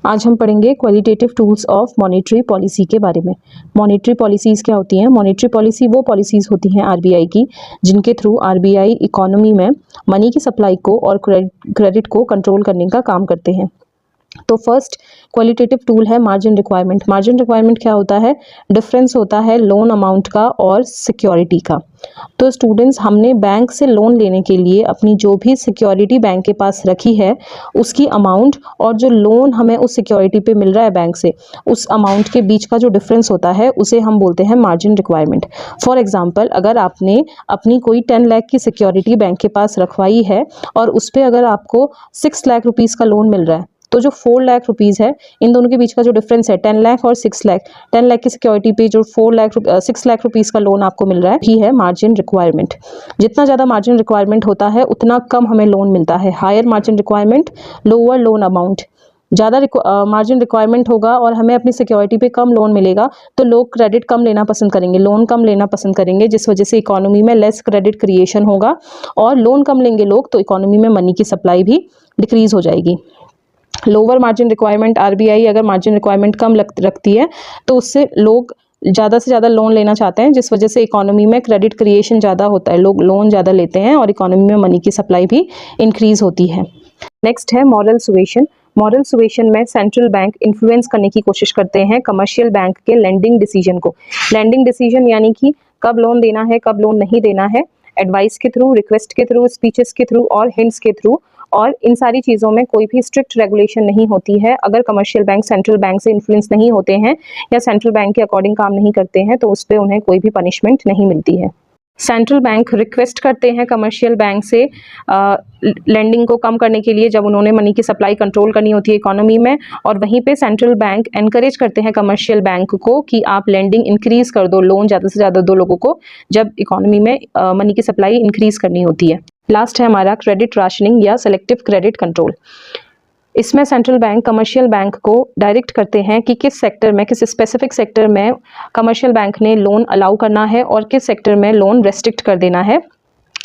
आज हम पढ़ेंगे qualitative tools of monetary policy के बारे में। मॉनेटरी पॉलिसीज़ क्या होती हैं? मॉनेटरी पॉलिसी वो पॉलिसीज़ होती हैं आरबीआई की जिनके थ्रू आरबीआई इकोनॉमी में मनी की सप्लाई को और क्रेडिट को कंट्रोल करने का काम करते हैं। तो फर्स्ट क्वालिटेटिव टूल है मार्जिन रिक्वायरमेंट। मार्जिन रिक्वायरमेंट क्या होता है? डिफरेंस होता है लोन अमाउंट का और सिक्योरिटी का। तो स्टूडेंट्स, हमने बैंक से लोन लेने के लिए अपनी जो भी सिक्योरिटी बैंक के पास रखी है उसकी अमाउंट और जो लोन हमें उस सिक्योरिटी पे मिल रहा है बैंक से, उस अमाउंट के बीच का जो डिफरेंस होता है उसे हम बोलते हैं मार्जिन रिक्वायरमेंट। फॉर एग्जांपल, अगर आपने अपनी कोई 10 लाख की सिक्योरिटी बैंक के पास रखवाई है और उस पर अगर आपको 6 लाख रुपीज़ का लोन मिल रहा है, तो जो 4 लाख रुपीज़ है, इन दोनों के बीच का जो डिफरेंस है 10 लाख और 6 लाख, 10 लाख की सिक्योरिटी पे जो 6 लाख रुपीज़ का लोन आपको मिल रहा है, ही है मार्जिन रिक्वायरमेंट। जितना ज़्यादा मार्जिन रिक्वायरमेंट होता है उतना कम हमें लोन मिलता है। Higher margin requirement, lower loan amount. ज़्यादा मार्जिन रिक्वायरमेंट होगा और हमें अपनी सिक्योरिटी पे कम लोन मिलेगा तो लोग क्रेडिट कम लेना पसंद करेंगे, लोन कम लेना पसंद करेंगे, जिस वजह से इकोनॉमी में लेस क्रेडिट क्रिएशन होगा और लोन कम लेंगे लोग तो इकोनॉमी में मनी की सप्लाई भी डिक्रीज़ हो जाएगी। लोअर मार्जिन रिक्वायरमेंट, आरबीआई अगर मार्जिन रिक्वायरमेंट कम रखती है तो उससे लोग ज़्यादा से ज़्यादा लोन लेना चाहते हैं, जिस वजह से इकोनॉमी में क्रेडिट क्रिएशन ज़्यादा होता है, लोग लोन ज़्यादा लेते हैं और इकोनॉमी में मनी की सप्लाई भी इंक्रीज़ होती है। नेक्स्ट है मॉरल सुएशन। मॉरल सुएशन में सेंट्रल बैंक इन्फ्लुएंस करने की कोशिश करते हैं कमर्शियल बैंक के लेंडिंग डिसीजन को। लेंडिंग डिसीजन यानी कि कब लोन देना है, कब लोन नहीं देना है, एडवाइस के थ्रू, रिक्वेस्ट के थ्रू, स्पीचेस के थ्रू और हिंट्स के थ्रू। और इन सारी चीज़ों में कोई भी स्ट्रिक्ट रेगुलेशन नहीं होती है। अगर कमर्शियल बैंक सेंट्रल बैंक से इन्फ्लुएंस नहीं होते हैं या सेंट्रल बैंक के अकॉर्डिंग काम नहीं करते हैं तो उस पर उन्हें कोई भी पनिशमेंट नहीं मिलती है। सेंट्रल बैंक रिक्वेस्ट करते हैं कमर्शियल बैंक से लेंडिंग को कम करने के लिए जब उन्होंने मनी की सप्लाई कंट्रोल करनी होती है इकोनॉमी में, और वहीं पे सेंट्रल बैंक एनकरेज करते हैं कमर्शियल बैंक को कि आप लेंडिंग इंक्रीज कर दो, लोन ज़्यादा से ज़्यादा दो लोगों को जब इकोनॉमी में मनी की सप्लाई इंक्रीज करनी होती है। लास्ट है हमारा क्रेडिट राशनिंग या सेलेक्टिव क्रेडिट कंट्रोल। इसमें सेंट्रल बैंक कमर्शियल बैंक को डायरेक्ट करते हैं कि किस सेक्टर में, किस स्पेसिफिक सेक्टर में कमर्शियल बैंक ने लोन अलाउ करना है और किस सेक्टर में लोन रेस्ट्रिक्ट कर देना है।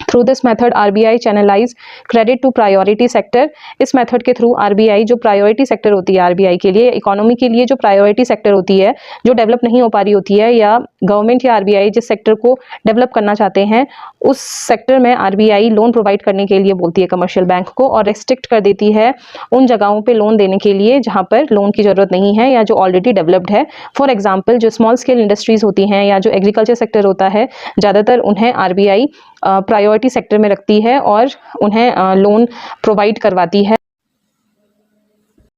Through this method RBI channelise credit to priority sector. इस मेथड के थ्रू आरबीआई जो प्रायोरिटी सेक्टर होती है आरबीआई के लिए, इकोनॉमी के लिए जो प्रायोरिटी सेक्टर होती है, जो डेवलप नहीं हो पा रही होती है, या गवर्नमेंट या आरबीआई जिस सेक्टर को डेवलप करना चाहते हैं उस सेक्टर में आरबीआई लोन प्रोवाइड करने के लिए बोलती है कमर्शियल बैंक को और रेस्ट्रिक्ट कर देती है उन जगहों पे लोन देने के लिए जहाँ पर लोन की ज़रूरत नहीं है या जो ऑलरेडी डेवलप्ड है। फॉर एग्जाम्पल, जो स्मॉल स्केल इंडस्ट्रीज़ होती हैं या जो एग्रीकल्चर सेक्टर होता है, ज़्यादातर उन्हें आरबीआई प्रायोरिटी सेक्टर में रखती है और उन्हें लोन प्रोवाइड करवाती है।